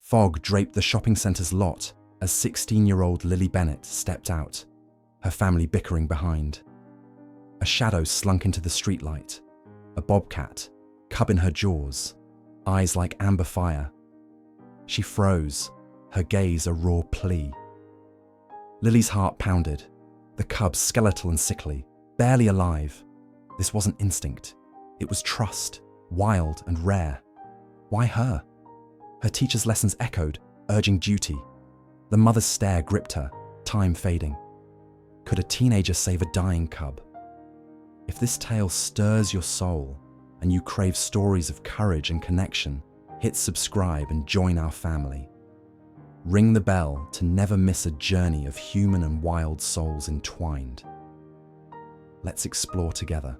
Fog draped the shopping centre's lot as 16-year-old Lily Bennett stepped out, her family bickering behind. A shadow slunk into the streetlight, a bobcat, cub in her jaws, eyes like amber fire. She froze, her gaze a raw plea. Lily's heart pounded, the cub skeletal and sickly, barely alive. This wasn't instinct, it was trust, wild and rare. Why her? Her teacher's lessons echoed, urging duty. The mother's stare gripped her, time fading. Could a teenager save a dying cub? If this tale stirs your soul and you crave stories of courage and connection, hit subscribe and join our family. Ring the bell to never miss a journey of human and wild souls entwined. Let's explore together.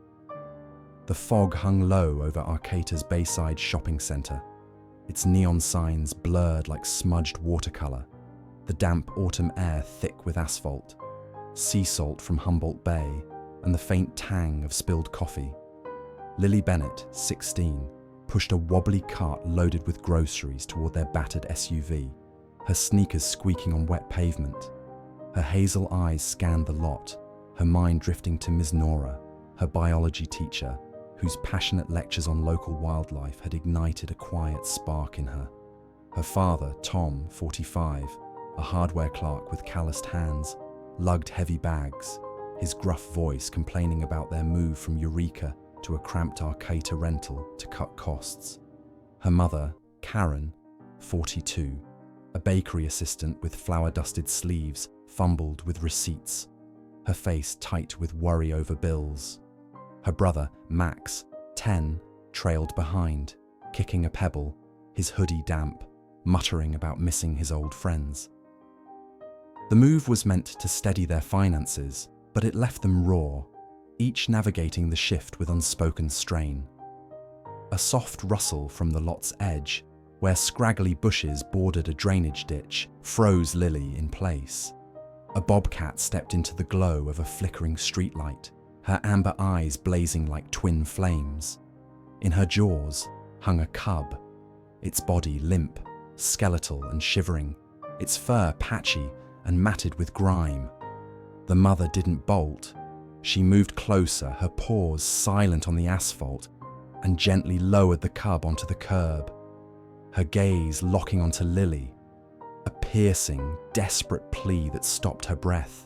The fog hung low over Arcata's Bayside shopping centre, its neon signs blurred like smudged watercolour, the damp autumn air thick with asphalt, sea salt from Humboldt Bay, and the faint tang of spilled coffee. Lily Bennett, 16, pushed a wobbly cart loaded with groceries toward their battered SUV, her sneakers squeaking on wet pavement. Her hazel eyes scanned the lot, her mind drifting to Ms. Nora, her biology teacher, whose passionate lectures on local wildlife had ignited a quiet spark in her. Her father, Tom, 45, a hardware clerk with calloused hands, lugged heavy bags, his gruff voice complaining about their move from Eureka to a cramped Arcata rental to cut costs. Her mother, Karen, 42, a bakery assistant with flour-dusted sleeves, fumbled with receipts, her face tight with worry over bills. Her brother, Max, 10, trailed behind, kicking a pebble, his hoodie damp, muttering about missing his old friends. The move was meant to steady their finances, but it left them raw, each navigating the shift with unspoken strain. A soft rustle from the lot's edge, where scraggly bushes bordered a drainage ditch, froze Lily in place. A bobcat stepped into the glow of a flickering streetlight, her amber eyes blazing like twin flames. In her jaws hung a cub, its body limp, skeletal and shivering, its fur patchy and matted with grime. The mother didn't bolt. She moved closer, her paws silent on the asphalt, and gently lowered the cub onto the curb, her gaze locking onto Lily, a piercing, desperate plea that stopped her breath.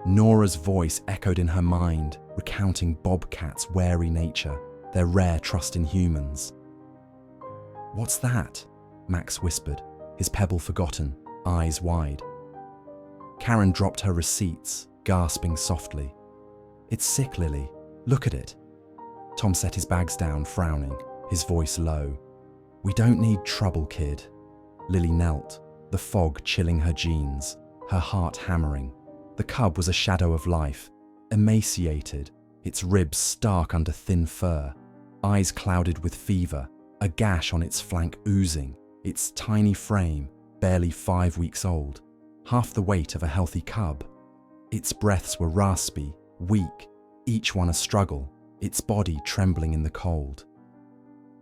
Nora's voice echoed in her mind, recounting Bobcat's wary nature, their rare trust in humans. "What's that?" Max whispered, his pebble forgotten, eyes wide. Karen dropped her receipts, gasping softly. "It's sick, Lily. Look at it." Tom set his bags down, frowning, his voice low. "We don't need trouble, kid." Lily knelt, the fog chilling her jeans, her heart hammering. The cub was a shadow of life, emaciated, its ribs stark under thin fur, eyes clouded with fever, a gash on its flank oozing, its tiny frame barely 5 weeks old, half the weight of a healthy cub. Its breaths were raspy, weak, each one a struggle, its body trembling in the cold.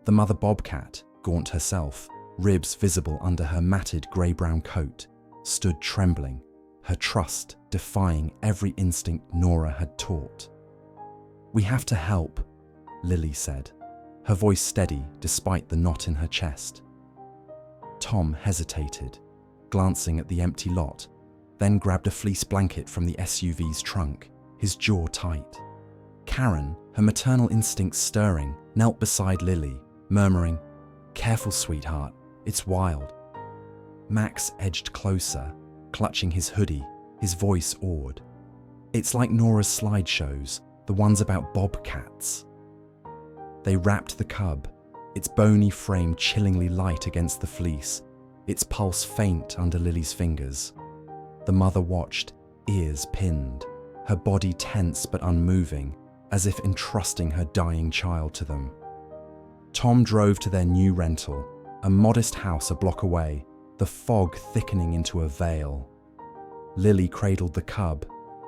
The mother bobcat, gaunt herself, ribs visible under her matted grey-brown coat, stood trembling, her trust defying every instinct Nora had taught. "We have to help," Lily said, her voice steady despite the knot in her chest. Tom hesitated, glancing at the empty lot, then grabbed a fleece blanket from the SUV's trunk, his jaw tight. Karen, her maternal instincts stirring, knelt beside Lily, murmuring, "Careful, sweetheart, it's wild." Max edged closer, clutching his hoodie, his voice awed. "It's like Nora's slideshows, the ones about bobcats." They wrapped the cub, its bony frame chillingly light against the fleece, its pulse faint under Lily's fingers. The mother watched, ears pinned, her body tense but unmoving, as if entrusting her dying child to them. Tom drove to their new rental, a modest house a block away, the fog thickening into a veil. Lily cradled the cub,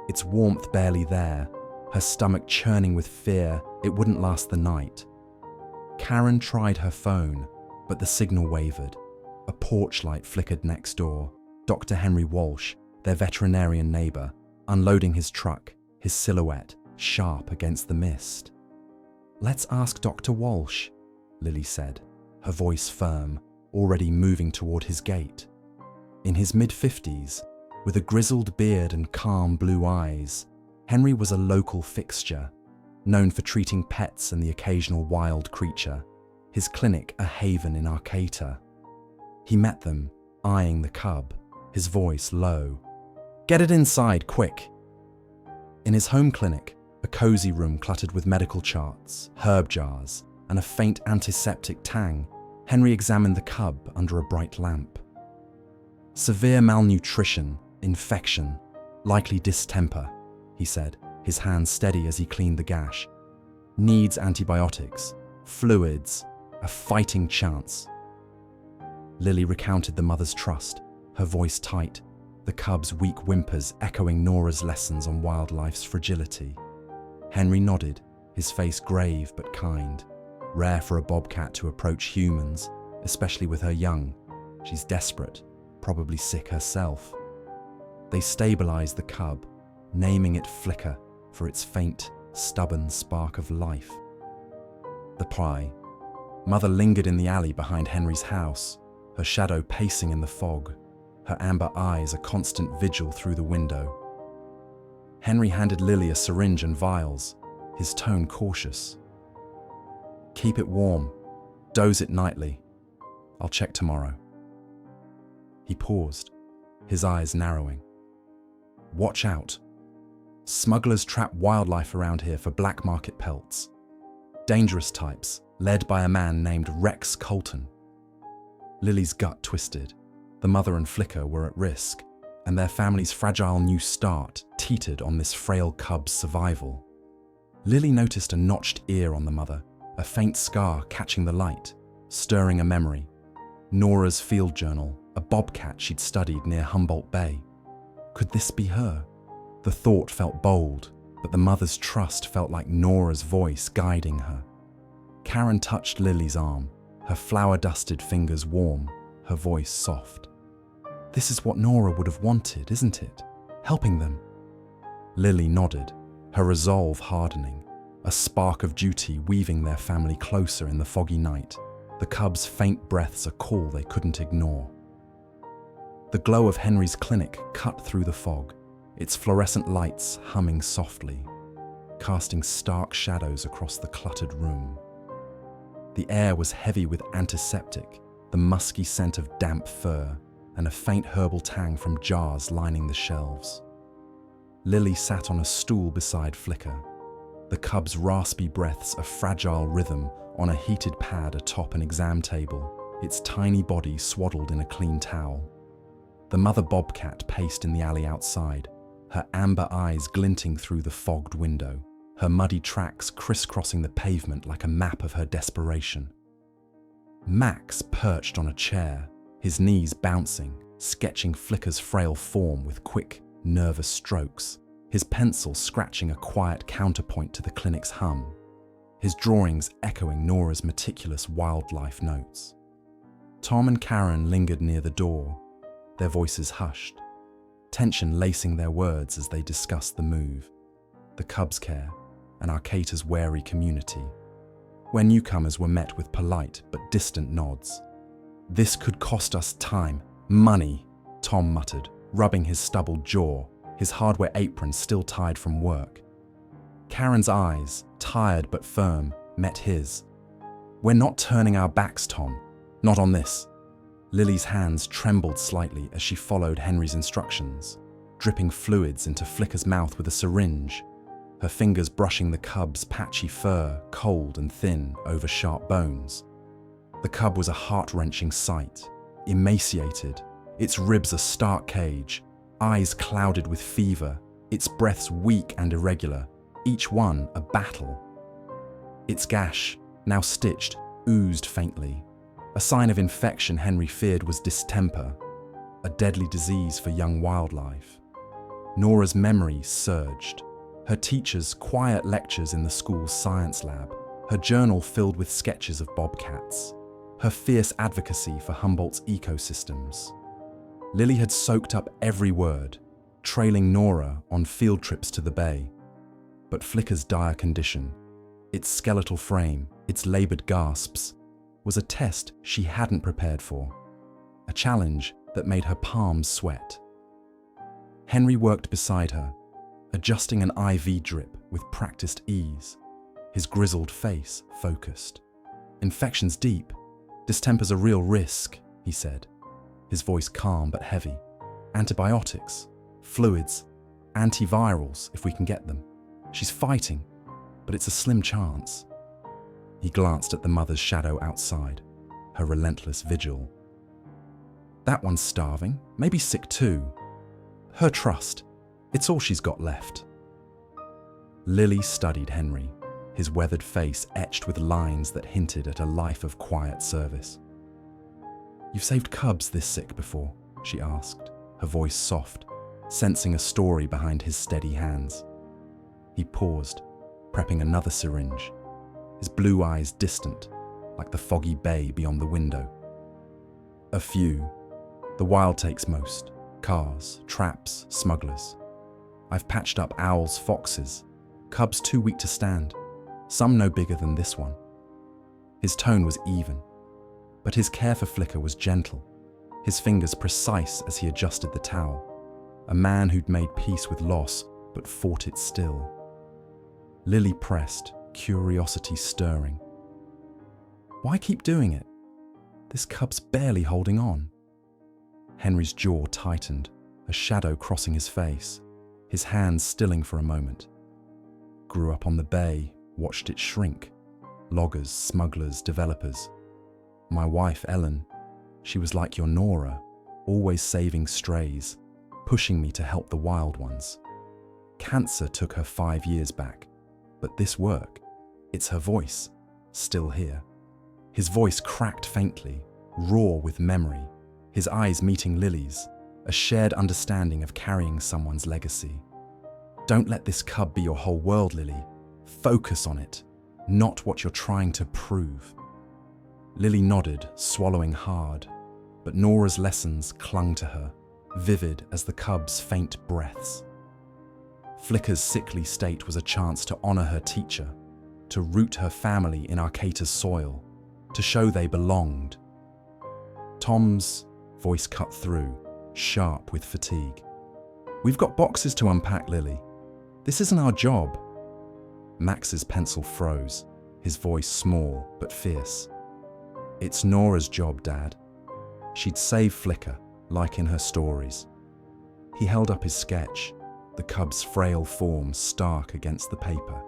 its warmth barely there, her stomach churning with fear it wouldn't last the night. Karen tried her phone, but the signal wavered. A A porch light flickered next door. Dr. Henry Walsh, their veterinarian neighbor, unloading his truck, his silhouette sharp against the mist. "Let's ask Dr. Walsh," Lily said, her voice firm, already moving toward his gate. In his mid-50s, with a grizzled beard and calm blue eyes, Henry was a local fixture, known for treating pets and the occasional wild creature, his clinic a haven in Arcata. He met them, eyeing the cub, his voice low. "Get it inside, quick!" In his home clinic, a cozy room cluttered with medical charts, herb jars, and a faint antiseptic tang, Henry examined the cub under a bright lamp. "Severe malnutrition, infection, likely distemper," he said, his hands steady as he cleaned the gash. "Needs antibiotics, fluids, a fighting chance." Lily recounted the mother's trust, her voice tight, the cub's weak whimpers echoing Nora's lessons on wildlife's fragility. Henry nodded, his face grave but kind. Rare for a bobcat to approach humans, especially with her young. She's desperate, probably sick herself. They stabilized the cub, naming it Flicker for its faint, stubborn spark of life. The Plea. Mother lingered in the alley behind Henry's house, her shadow pacing in the fog, her amber eyes a constant vigil through the window. Henry handed Lily a syringe and vials, his tone cautious. "Keep it warm. Dose it nightly. I'll check tomorrow." He paused, his eyes narrowing. "Watch out. Smugglers trap wildlife around here for black market pelts. Dangerous types, led by a man named Rex Colton." Lily's gut twisted. The mother and Flicker were at risk, and their family's fragile new start teetered on this frail cub's survival. Lily noticed a notched ear on the mother, a faint scar catching the light, stirring a memory. Nora's field journal, a bobcat she'd studied near Humboldt Bay. Could this be her? The thought felt bold, but the mother's trust felt like Nora's voice guiding her. Karen touched Lily's arm, her flour-dusted fingers warm, her voice soft. "This is what Nora would have wanted, isn't it? Helping them." Lily nodded, her resolve hardening, a spark of duty weaving their family closer in the foggy night, the cub's faint breaths a call they couldn't ignore. The glow of Henry's clinic cut through the fog, its fluorescent lights humming softly, casting stark shadows across the cluttered room. The air was heavy with antiseptic, the musky scent of damp fur, and a faint herbal tang from jars lining the shelves. Lily sat on a stool beside Flicker, the cub's raspy breaths a fragile rhythm on a heated pad atop an exam table, its tiny body swaddled in a clean towel. The mother bobcat paced in the alley outside, her amber eyes glinting through the fogged window, her muddy tracks crisscrossing the pavement like a map of her desperation. Max perched on a chair, his knees bouncing, sketching Flicker's frail form with quick, nervous strokes, his pencil scratching a quiet counterpoint to the clinic's hum, his drawings echoing Nora's meticulous wildlife notes. Tom and Karen lingered near the door, their voices hushed, tension lacing their words as they discussed the move, the cub's care, and Arcata's wary community, where newcomers were met with polite but distant nods. "This could cost us time, money," Tom muttered, rubbing his stubbled jaw, his hardware apron still tied from work. Karen's eyes, tired but firm, met his. "We're not turning our backs, Tom. Not on this." Lily's hands trembled slightly as she followed Henry's instructions, dripping fluids into Flicker's mouth with a syringe, her fingers brushing the cub's patchy fur, cold and thin, over sharp bones. The cub was a heart-wrenching sight, emaciated, its ribs a stark cage, eyes clouded with fever, its breaths weak and irregular, each one a battle. Its gash, now stitched, oozed faintly. A sign of infection Henry feared was distemper, a deadly disease for young wildlife. Nora's memory surged. Her teacher's quiet lectures in the school's science lab, her journal filled with sketches of bobcats, her fierce advocacy for Humboldt's ecosystems. Lily had soaked up every word, trailing Nora on field trips to the bay. But Flicker's dire condition, its skeletal frame, its labored gasps, was a test she hadn't prepared for, a challenge that made her palms sweat. Henry worked beside her, adjusting an IV drip with practiced ease, his grizzled face focused. "Infection's deep. Distemper's a real risk," he said, his voice calm but heavy. "Antibiotics, fluids, antivirals if we can get them. She's fighting, but it's a slim chance." He glanced at the mother's shadow outside, her relentless vigil. "That one's starving, maybe sick too. Her trust, it's all she's got left." Lily studied Henry, his weathered face etched with lines that hinted at a life of quiet service. "You've saved cubs this sick before?" she asked, her voice soft, sensing a story behind his steady hands. He paused, prepping another syringe, his blue eyes distant, like the foggy bay beyond the window. "A few. The wild takes most. Cars, traps, smugglers. I've patched up owls, foxes, cubs too weak to stand, some no bigger than this one." His tone was even, but his care for Flicker was gentle, his fingers precise as he adjusted the towel, a man who'd made peace with loss but fought it still. Lily pressed, curiosity stirring. "Why keep doing it? This cub's barely holding on." Henry's jaw tightened, a shadow crossing his face, his hands stilling for a moment. "Grew up on the bay, watched it shrink. Loggers, smugglers, developers. My wife, Ellen, she was like your Nora, always saving strays, pushing me to help the wild ones. Cancer took her 5 years back, but this work, it's her voice, still here." His voice cracked faintly, raw with memory, his eyes meeting Lily's, a shared understanding of carrying someone's legacy. "Don't let this cub be your whole world, Lily. Focus on it, not what you're trying to prove." Lily nodded, swallowing hard, but Nora's lessons clung to her, vivid as the cub's faint breaths. Flicker's sickly state was a chance to honor her teacher, to root her family in Arcata's soil, to show they belonged. Tom's voice cut through, sharp with fatigue. "We've got boxes to unpack, Lily. This isn't our job." Max's pencil froze, his voice small but fierce. "It's Nora's job, Dad. She'd save Flicker, like in her stories." He held up his sketch, the cub's frail form stark against the paper,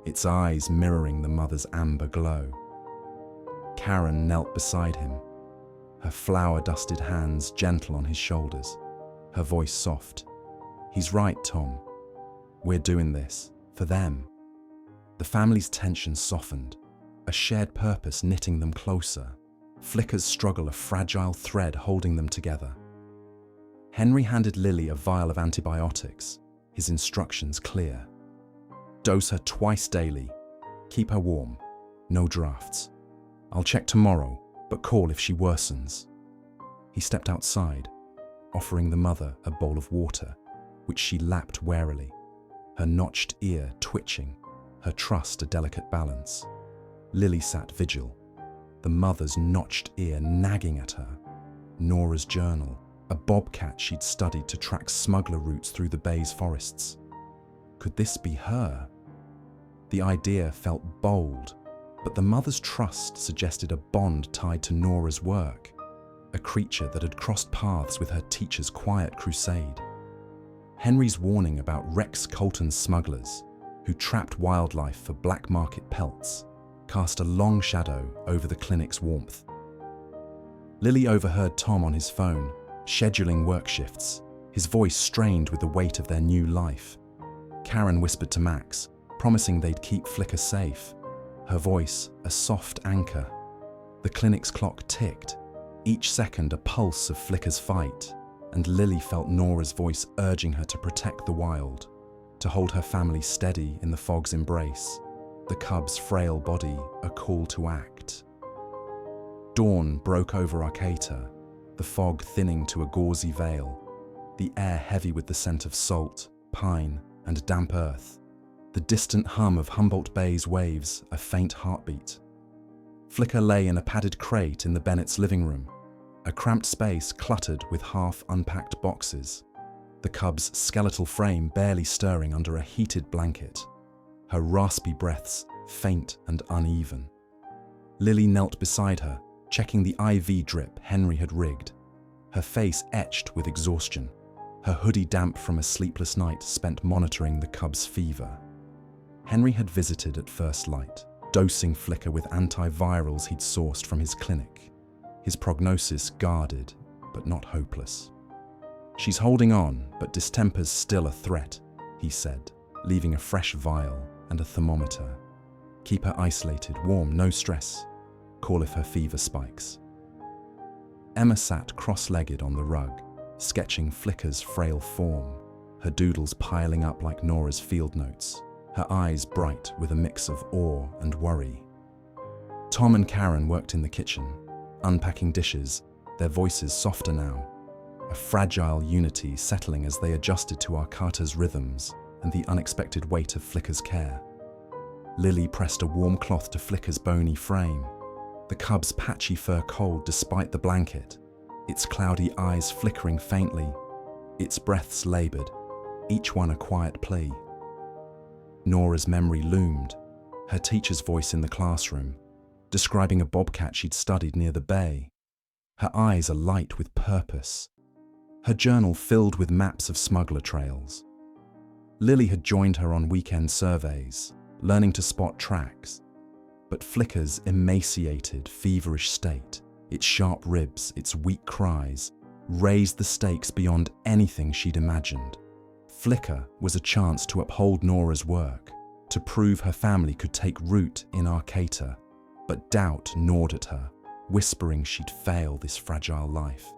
its eyes mirroring the mother's amber glow. Karen knelt beside him, her flower-dusted hands gentle on his shoulders, her voice soft. "He's right, Tom. We're doing this for them." The family's tension softened, a shared purpose knitting them closer, Flicker's struggle a fragile thread holding them together. Henry handed Lily a vial of antibiotics, his instructions clear. "Dose her twice daily. Keep her warm. No drafts. I'll check tomorrow, but call if she worsens." He stepped outside, offering the mother a bowl of water, which she lapped warily, her notched ear twitching, her trust a delicate balance. Lily sat vigil, the mother's notched ear nagging at her. Nora's journal, a bobcat she'd studied to track smuggler routes through the bay's forests. Could this be her? The idea felt bold, but the mother's trust suggested a bond tied to Nora's work, a creature that had crossed paths with her teacher's quiet crusade. Henry's warning about Rex Colton's smugglers, who trapped wildlife for black market pelts, cast a long shadow over the clinic's warmth. Lily overheard Tom on his phone, scheduling work shifts, his voice strained with the weight of their new life. Karen whispered to Max, promising they'd keep Flicker safe, her voice a soft anchor. The clinic's clock ticked, each second a pulse of Flicker's fight, and Lily felt Nora's voice urging her to protect the wild, to hold her family steady in the fog's embrace, the cub's frail body a call to act. Dawn broke over Arcata, the fog thinning to a gauzy veil, the air heavy with the scent of salt, pine, and damp earth, the distant hum of Humboldt Bay's waves a faint heartbeat. Flicker lay in a padded crate in the Bennetts' living room, a cramped space cluttered with half-unpacked boxes, the cub's skeletal frame barely stirring under a heated blanket, her raspy breaths faint and uneven. Lily knelt beside her, checking the IV drip Henry had rigged, her face etched with exhaustion, her hoodie damp from a sleepless night spent monitoring the cub's fever. Henry had visited at first light, dosing Flicker with antivirals he'd sourced from his clinic, his prognosis guarded but not hopeless. "She's holding on, but distemper's still a threat," he said, leaving a fresh vial and a thermometer. "Keep her isolated, warm, no stress. Call if her fever spikes." Emma sat cross-legged on the rug, sketching Flicker's frail form, her doodles piling up like Nora's field notes, her eyes bright with a mix of awe and worry. Tom and Karen worked in the kitchen, unpacking dishes, their voices softer now, a fragile unity settling as they adjusted to Arcata's rhythms and the unexpected weight of Flicker's care. Lily pressed a warm cloth to Flicker's bony frame, the cub's patchy fur cold despite the blanket, its cloudy eyes flickering faintly, its breaths laboured, each one a quiet plea. Nora's memory loomed, her teacher's voice in the classroom, describing a bobcat she'd studied near the bay, her eyes alight with purpose, her journal filled with maps of smuggler trails. Lily had joined her on weekend surveys, learning to spot tracks, but Flicker's emaciated, feverish state, its sharp ribs, its weak cries, raised the stakes beyond anything she'd imagined. Flicker was a chance to uphold Nora's work, to prove her family could take root in Arcata, but doubt gnawed at her, whispering she'd fail this fragile life.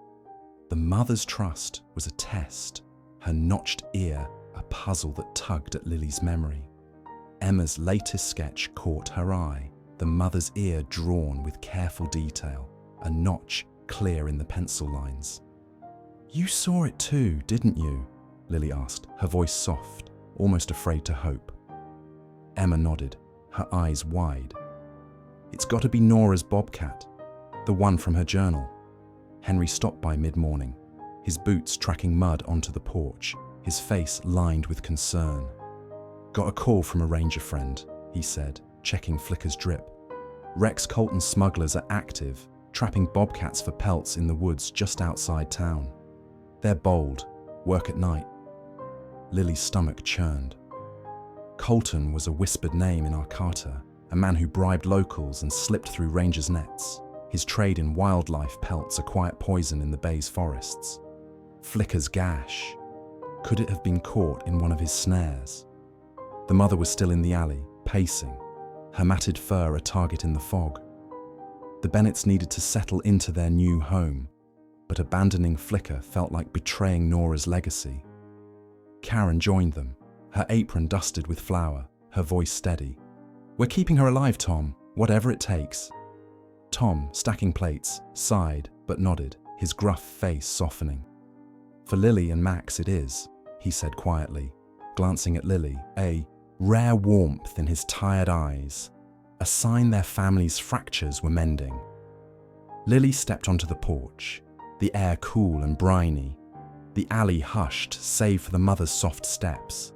The mother's trust was a test, her notched ear a puzzle that tugged at Lily's memory. Emma's latest sketch caught her eye, the mother's ear drawn with careful detail, a notch clear in the pencil lines. "You saw it too, didn't you?" Lily asked, her voice soft, almost afraid to hope. Emma nodded, her eyes wide. "It's got to be Nora's bobcat, the one from her journal." Henry stopped by mid-morning, his boots tracking mud onto the porch, his face lined with concern. "Got a call from a ranger friend," he said, checking Flicker's drip. "Rex Colton smugglers are active, trapping bobcats for pelts in the woods just outside town. They're bold, work at night." Lily's stomach churned. Colton was a whispered name in Arcata, a man who bribed locals and slipped through rangers' nets, his trade in wildlife pelts a quiet poison in the bay's forests. Flicker's gash. Could it have been caught in one of his snares? The mother was still in the alley, pacing, her matted fur a target in the fog. The Bennetts needed to settle into their new home, but abandoning Flicker felt like betraying Nora's legacy. Karen joined them, her apron dusted with flour, her voice steady. "We're keeping her alive, Tom, whatever it takes." Tom, stacking plates, sighed but nodded, his gruff face softening. "For Lily and Max it is," he said quietly, glancing at Lily, a rare warmth in his tired eyes, a sign their family's fractures were mending. Lily stepped onto the porch, the air cool and briny, the alley hushed save for the mother's soft steps.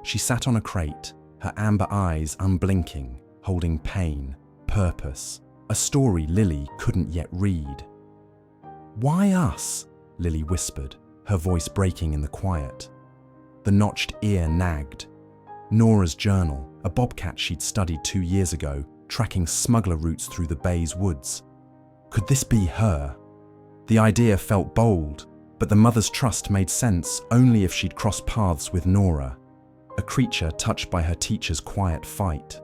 She sat on a crate, her amber eyes unblinking, holding pain, purpose, a story Lily couldn't yet read. "Why us?" Lily whispered, her voice breaking in the quiet. The notched ear nagged. Nora's journal, a bobcat she'd studied 2 years ago, tracking smuggler routes through the bay's woods. Could this be her? The idea felt bold, but the mother's trust made sense only if she'd crossed paths with Nora, a creature touched by her teacher's quiet fight.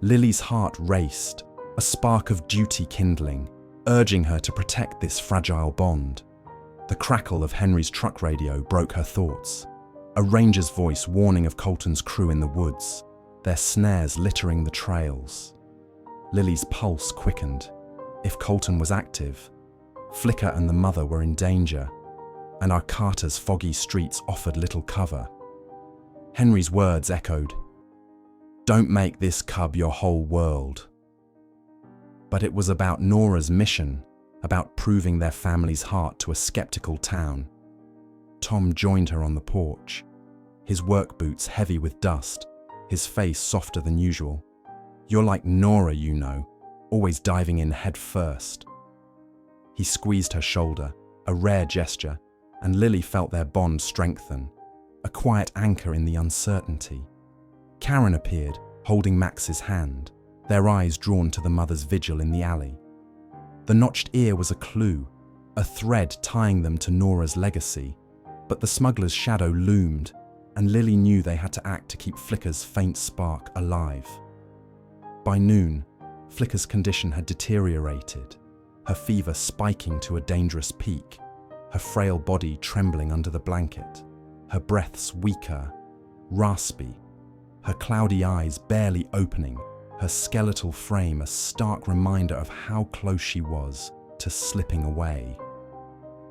Lily's heart raced, a spark of duty kindling, urging her to protect this fragile bond. The crackle of Henry's truck radio broke her thoughts, a ranger's voice warning of Colton's crew in the woods, their snares littering the trails. Lily's pulse quickened. If Colton was active, Flicker and the mother were in danger, and our Carter's foggy streets offered little cover. Henry's words echoed, "Don't make this cub your whole world." But it was about Nora's mission, about proving their family's heart to a skeptical town. Tom joined her on the porch, his work boots heavy with dust, his face softer than usual. "You're like Nora, you know, always diving in head first." He squeezed her shoulder, a rare gesture, and Lily felt their bond strengthen, a quiet anchor in the uncertainty. Karen appeared, holding Max's hand, their eyes drawn to the mother's vigil in the alley. The notched ear was a clue, a thread tying them to Nora's legacy, but the smuggler's shadow loomed, and Lily knew they had to act to keep Flicker's faint spark alive. By noon, Flicker's condition had deteriorated, her fever spiking to a dangerous peak, her frail body trembling under the blanket, her breaths weaker, raspy, her cloudy eyes barely opening, her skeletal frame a stark reminder of how close she was to slipping away.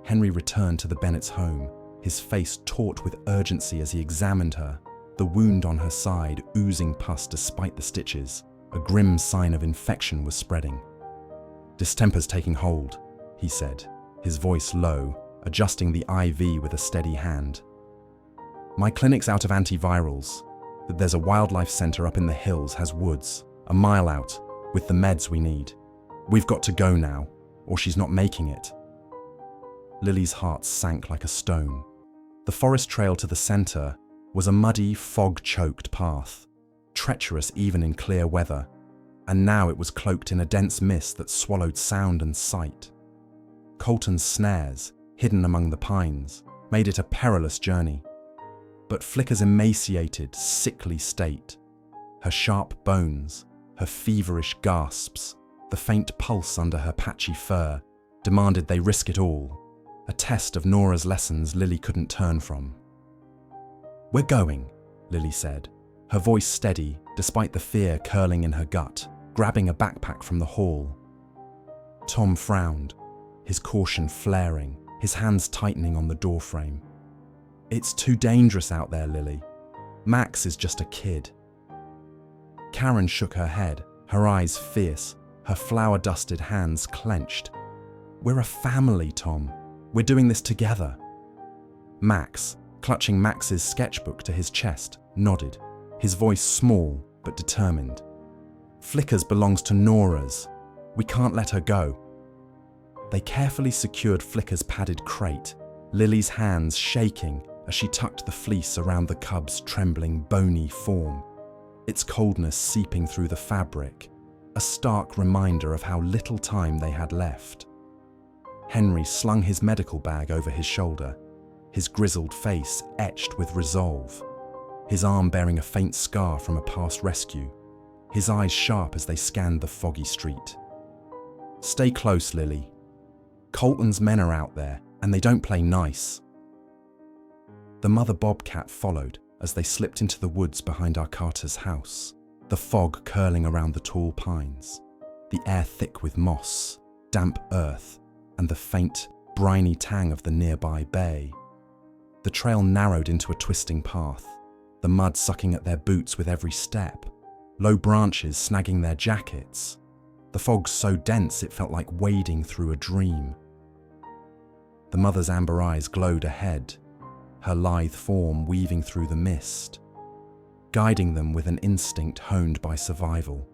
Henry returned to the Bennetts' home, his face taut with urgency as he examined her, the wound on her side oozing pus despite the stitches. A grim sign of infection was spreading. "Distemper's taking hold," he said, his voice low, adjusting the IV with a steady hand. "My clinic's out of antivirals, but there's a wildlife center up in the hills has woods, a mile out, with the meds we need. We've got to go now, or she's not making it." Lily's heart sank like a stone. The forest trail to the center was a muddy, fog-choked path, treacherous even in clear weather, and now it was cloaked in a dense mist that swallowed sound and sight. Colton's snares, hidden among the pines, made it a perilous journey. But Flicker's emaciated, sickly state, her sharp bones, her feverish gasps, the faint pulse under her patchy fur, demanded they risk it all, a test of Nora's lessons Lily couldn't turn from. "We're going," Lily said, her voice steady despite the fear curling in her gut, grabbing a backpack from the hall. Tom frowned, his caution flaring, his hands tightening on the doorframe. "It's too dangerous out there, Lily. Max is just a kid." Karen shook her head, her eyes fierce, her flour-dusted hands clenched. "We're a family, Tom. We're doing this together." Max, clutching Max's sketchbook to his chest, nodded, his voice small but determined. "Flicker's belongs to Nora's. We can't let her go." They carefully secured Flicker's padded crate, Lily's hands shaking as she tucked the fleece around the cub's trembling, bony form, its coldness seeping through the fabric, a stark reminder of how little time they had left. Henry slung his medical bag over his shoulder, his grizzled face etched with resolve, his arm bearing a faint scar from a past rescue, his eyes sharp as they scanned the foggy street. "Stay close, Lily. Colton's men are out there, and they don't play nice." The mother Bobcat followed as they slipped into the woods behind our Carter's house, the fog curling around the tall pines, the air thick with moss, damp earth, and the faint, briny tang of the nearby bay. The trail narrowed into a twisting path, the mud sucking at their boots with every step, low branches snagging their jackets, the fog so dense it felt like wading through a dream. The mother's amber eyes glowed ahead, her lithe form weaving through the mist, guiding them with an instinct honed by survival.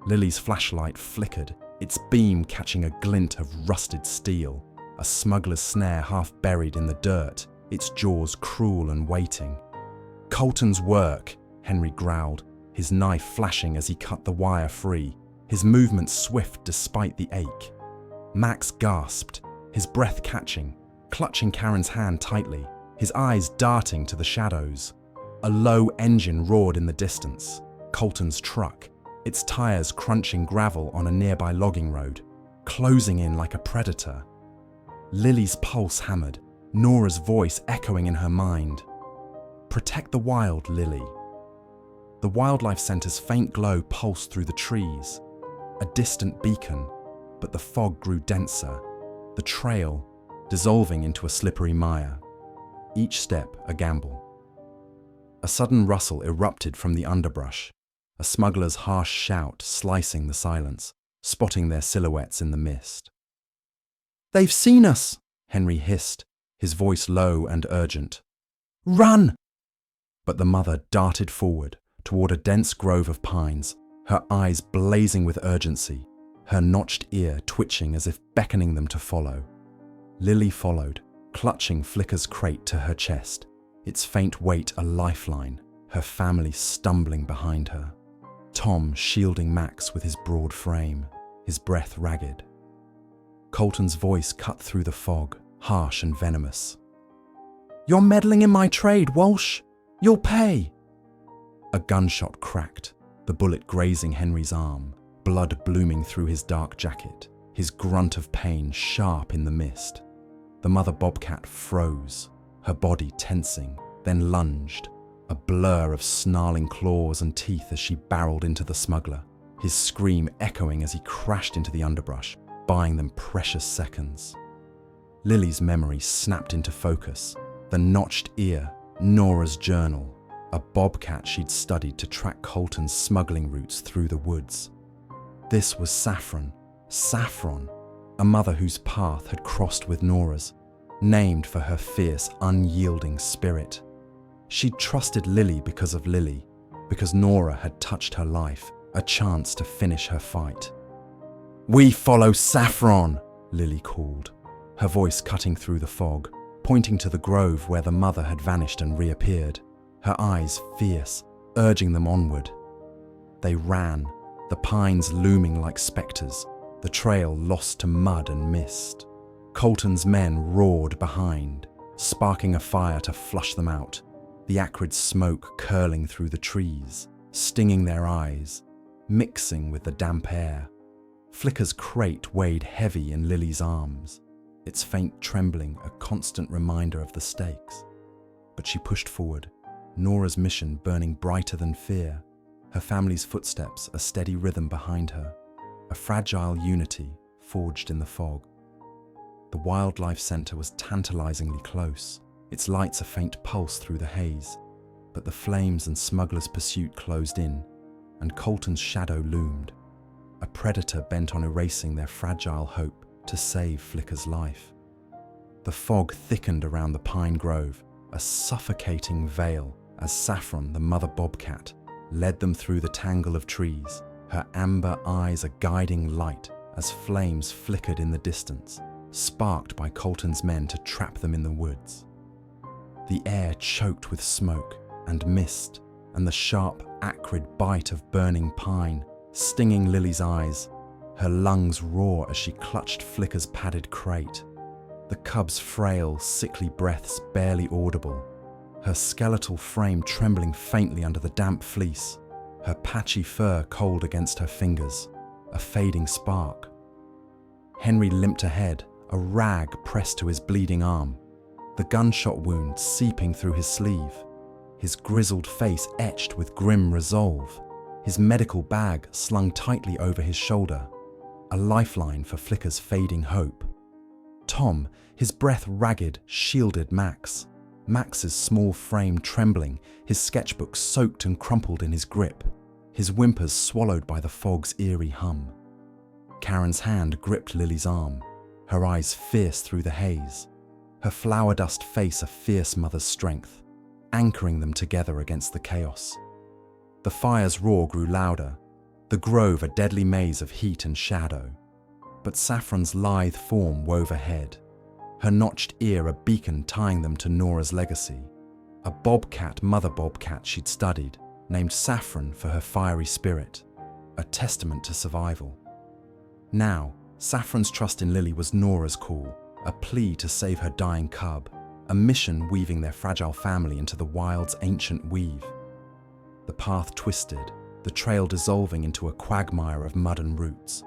Lily's flashlight flickered, its beam catching a glint of rusted steel, a smuggler's snare half buried in the dirt, its jaws cruel and waiting. "Colton's work," Henry growled, his knife flashing as he cut the wire free, his movements swift despite the ache. Max gasped, his breath catching, clutching Karen's hand tightly, his eyes darting to the shadows. A low engine roared in the distance, Colton's truck, its tires crunching gravel on a nearby logging road, closing in like a predator. Lily's pulse hammered, Nora's voice echoing in her mind. "Protect the wild, Lily." The wildlife center's faint glow pulsed through the trees, a distant beacon, but the fog grew denser, the trail dissolving into a slippery mire, each step a gamble. A sudden rustle erupted from the underbrush, a smuggler's harsh shout slicing the silence, spotting their silhouettes in the mist. "They've seen us!" Henry hissed, his voice low and urgent. "Run!" But the mother darted forward toward a dense grove of pines, her eyes blazing with urgency, her notched ear twitching as if beckoning them to follow. Lily followed, clutching Flicker's crate to her chest, its faint weight a lifeline, her family stumbling behind her. Tom shielding Max with his broad frame, his breath ragged. Colton's voice cut through the fog, harsh and venomous. "You're meddling in my trade, Walsh! You'll pay!" A gunshot cracked, the bullet grazing Henry's arm, blood blooming through his dark jacket, his grunt of pain sharp in the mist. The mother bobcat froze, her body tensing, then lunged, a blur of snarling claws and teeth as she barreled into the smuggler, his scream echoing as he crashed into the underbrush, buying them precious seconds. Lily's memory snapped into focus, the notched ear, Nora's journal, a bobcat she'd studied to track Colton's smuggling routes through the woods. This was Saffron, a mother whose path had crossed with Nora's, named for her fierce, unyielding spirit. She'd trusted Lily because Nora had touched her life, a chance to finish her fight. "We follow Saffron!" Lily called, her voice cutting through the fog, pointing to the grove where the mother had vanished and reappeared, her eyes fierce, urging them onward. They ran, the pines looming like spectres, the trail lost to mud and mist. Colton's men roared behind, sparking a fire to flush them out, the acrid smoke curling through the trees, stinging their eyes, mixing with the damp air. Flicker's crate weighed heavy in Lily's arms, its faint trembling a constant reminder of the stakes. But she pushed forward, Nora's mission burning brighter than fear, her family's footsteps a steady rhythm behind her, a fragile unity forged in the fog. The wildlife centre was tantalizingly close, its lights a faint pulse through the haze, but the flames and smugglers' pursuit closed in, and Colton's shadow loomed, a predator bent on erasing their fragile hope to save Flicker's life. The fog thickened around the pine grove, a suffocating veil, as Saffron, the mother bobcat, led them through the tangle of trees, her amber eyes a guiding light as flames flickered in the distance, sparked by Colton's men to trap them in the woods. The air choked with smoke and mist, and the sharp, acrid bite of burning pine, stinging Lily's eyes, her lungs roar as she clutched Flicker's padded crate, the cub's frail, sickly breaths barely audible, her skeletal frame trembling faintly under the damp fleece, her patchy fur cold against her fingers, a fading spark. Henry limped ahead, a rag pressed to his bleeding arm, the gunshot wound seeping through his sleeve, his grizzled face etched with grim resolve, his medical bag slung tightly over his shoulder, a lifeline for Flicker's fading hope. Tom, his breath ragged, shielded Max's small frame trembling, his sketchbook soaked and crumpled in his grip, his whimpers swallowed by the fog's eerie hum. Karen's hand gripped Lily's arm, her eyes fierce through the haze, her flower dust face a fierce mother's strength, anchoring them together against the chaos. The fire's roar grew louder, the grove a deadly maze of heat and shadow, but Saffron's lithe form wove ahead, her notched ear a beacon tying them to Nora's legacy, a mother bobcat she'd studied, named Saffron for her fiery spirit, a testament to survival. Now, Saffron's trust in Lily was Nora's call, a plea to save her dying cub, a mission weaving their fragile family into the wild's ancient weave. The path twisted, the trail dissolving into a quagmire of mud and roots.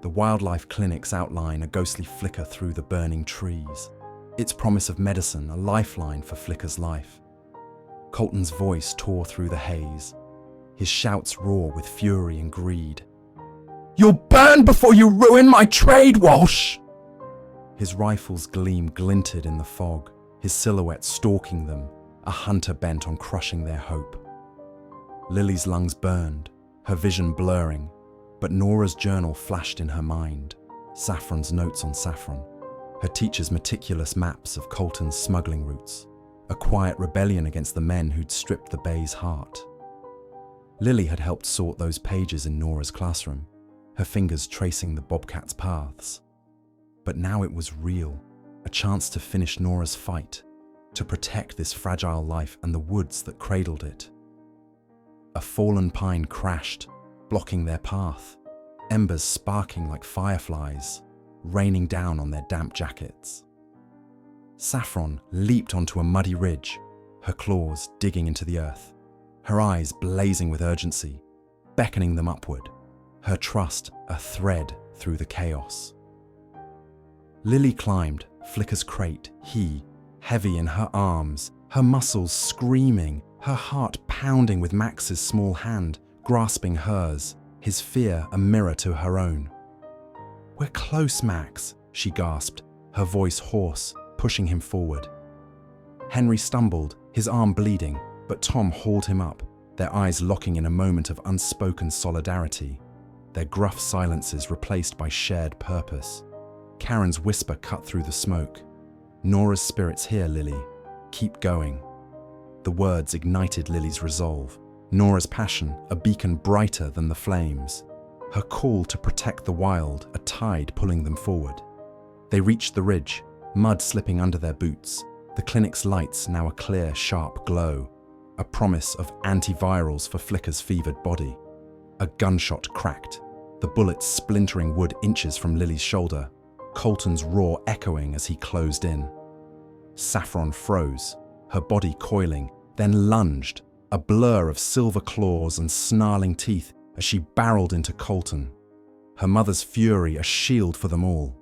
The wildlife clinic's outline a ghostly flicker through the burning trees, its promise of medicine a lifeline for Flicker's life. Colton's voice tore through the haze, his shouts roar with fury and greed. You'll burn before you ruin my trade, Walsh! His rifle's gleam glinted in the fog, his silhouette stalking them, a hunter bent on crushing their hope. Lily's lungs burned, her vision blurring, but Nora's journal flashed in her mind, Saffron's notes on Saffron, her teacher's meticulous maps of Colton's smuggling routes, a quiet rebellion against the men who'd stripped the Bay's heart. Lily had helped sort those pages in Nora's classroom, her fingers tracing the Bobcat's paths. But now it was real, a chance to finish Nora's fight, to protect this fragile life and the woods that cradled it. A fallen pine crashed, blocking their path, embers sparking like fireflies, raining down on their damp jackets. Saffron leaped onto a muddy ridge, her claws digging into the earth, her eyes blazing with urgency, beckoning them upward, her trust a thread through the chaos. Lily climbed Flicker's crate, he, heavy in her arms, her muscles screaming, her heart pounding with Max's small hand, grasping hers, his fear a mirror to her own. "We're close, Max," she gasped, her voice hoarse, pushing him forward. Henry stumbled, his arm bleeding, but Tom hauled him up, their eyes locking in a moment of unspoken solidarity, their gruff silences replaced by shared purpose. Karen's whisper cut through the smoke. "Nora's spirit's here, Lily. Keep going." The words ignited Lily's resolve, Nora's passion a beacon brighter than the flames, her call to protect the wild a tide pulling them forward. They reached the ridge, mud slipping under their boots, the clinic's lights now a clear, sharp glow, a promise of antivirals for Flicker's fevered body. A gunshot cracked, the bullet splintering wood inches from Lily's shoulder, Colton's roar echoing as he closed in. Saffron froze, her body coiling, then lunged, a blur of silver claws and snarling teeth as she barreled into Colton, her mother's fury a shield for them all.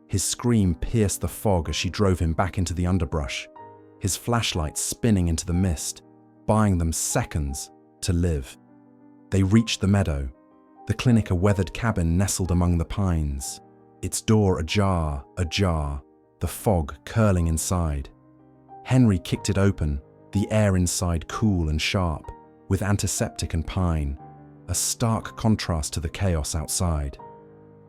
His scream pierced the fog as she drove him back into the underbrush, his flashlight spinning into the mist, buying them seconds to live. They reached the meadow, the clinic a weathered cabin nestled among the pines, its door ajar, the fog curling inside. Henry kicked it open, the air inside cool and sharp, with antiseptic and pine, a stark contrast to the chaos outside.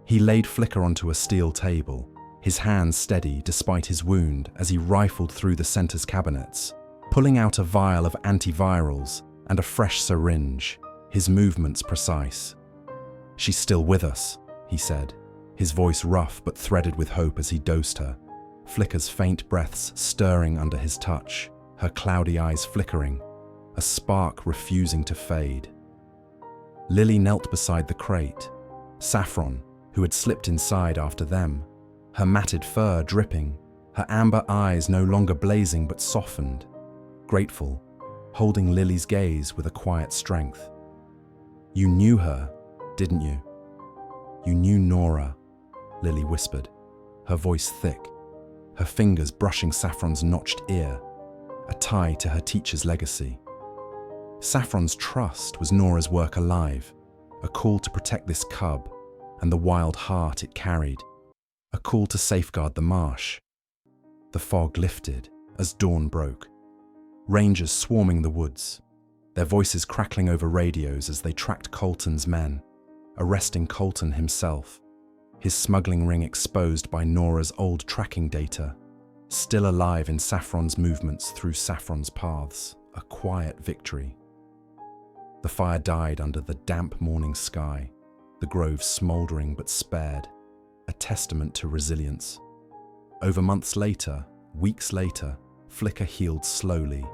He laid Flicker onto a steel table, his hands steady despite his wound as he rifled through the center's cabinets, pulling out a vial of antivirals and a fresh syringe, his movements precise. "She's still with us," he said, his voice rough but threaded with hope as he dosed her, Flicker's faint breaths stirring under his touch, her cloudy eyes flickering, a spark refusing to fade. Lily knelt beside the crate, Saffron, who had slipped inside after them, her matted fur dripping, her amber eyes no longer blazing but softened, grateful, holding Lily's gaze with a quiet strength. "You knew her, didn't you? You knew Nora," Lily whispered, her voice thick, her fingers brushing Saffron's notched ear, a tie to her teacher's legacy. Saffron's trust was Nora's work alive, a call to protect this cub and the wild heart it carried, a call to safeguard the marsh. The fog lifted as dawn broke, rangers swarming the woods, their voices crackling over radios as they tracked Colton's men, arresting Colton himself, his smuggling ring exposed by Nora's old tracking data, still alive in Saffron's movements through Saffron's paths, a quiet victory. The fire died under the damp morning sky, the grove smouldering but spared, a testament to resilience. Over months later, weeks later, Flicker healed slowly,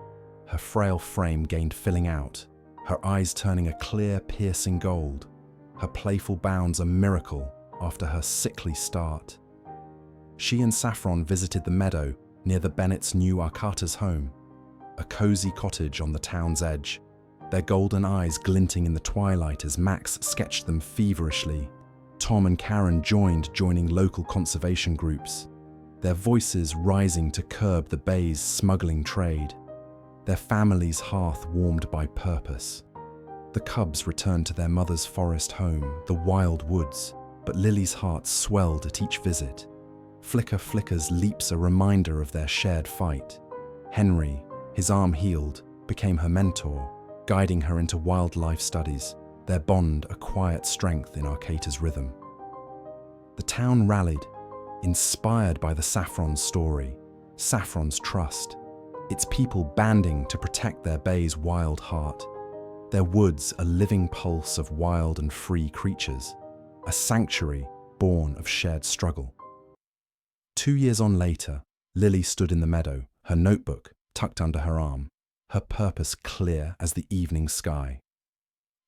her frail frame gained filling out, her eyes turning a clear, piercing gold, her playful bounds a miracle after her sickly start. She and Saffron visited the meadow near the Bennett's new Arcata's home, a cozy cottage on the town's edge, their golden eyes glinting in the twilight as Max sketched them feverishly. Tom and Karen joining local conservation groups, their voices rising to curb the Bay's smuggling trade, their family's hearth warmed by purpose. The cubs returned to their mother's forest home, the wild woods, but Lily's heart swelled at each visit. Flicker's leaps a reminder of their shared fight. Henry, his arm healed, became her mentor, guiding her into wildlife studies, their bond a quiet strength in Arcata's rhythm. The town rallied, inspired by the Saffron's story, Saffron's trust, its people banding to protect their bay's wild heart, their woods a living pulse of wild and free creatures, a sanctuary born of shared struggle. 2 years on later, Lily stood in the meadow, her notebook tucked under her arm, her purpose clear as the evening sky.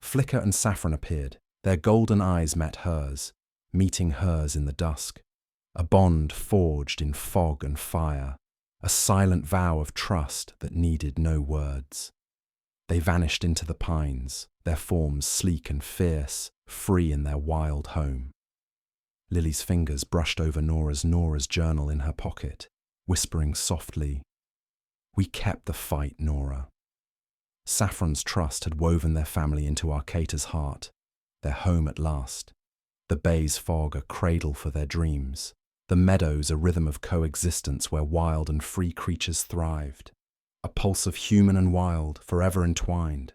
Flicker and Saffron appeared, their golden eyes met hers, meeting hers in the dusk, a bond forged in fog and fire, a silent vow of trust that needed no words. They vanished into the pines, their forms sleek and fierce, free in their wild home. Lily's fingers brushed over Nora's journal in her pocket, whispering softly, "We kept the fight, Nora." Saffron's trust had woven their family into Arcata's heart, their home at last. The bay's fog a cradle for their dreams, the meadows a rhythm of coexistence where wild and free creatures thrived, a pulse of human and wild forever entwined.